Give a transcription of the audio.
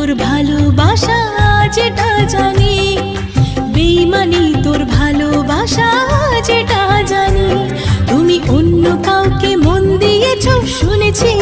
তোর ভালোবাসা যেটা জানি, বেইমানি তোর ভালোবাসা যেটা জানি। তুমি অন্য কাউকে মন দিয়েছ শুনেছি।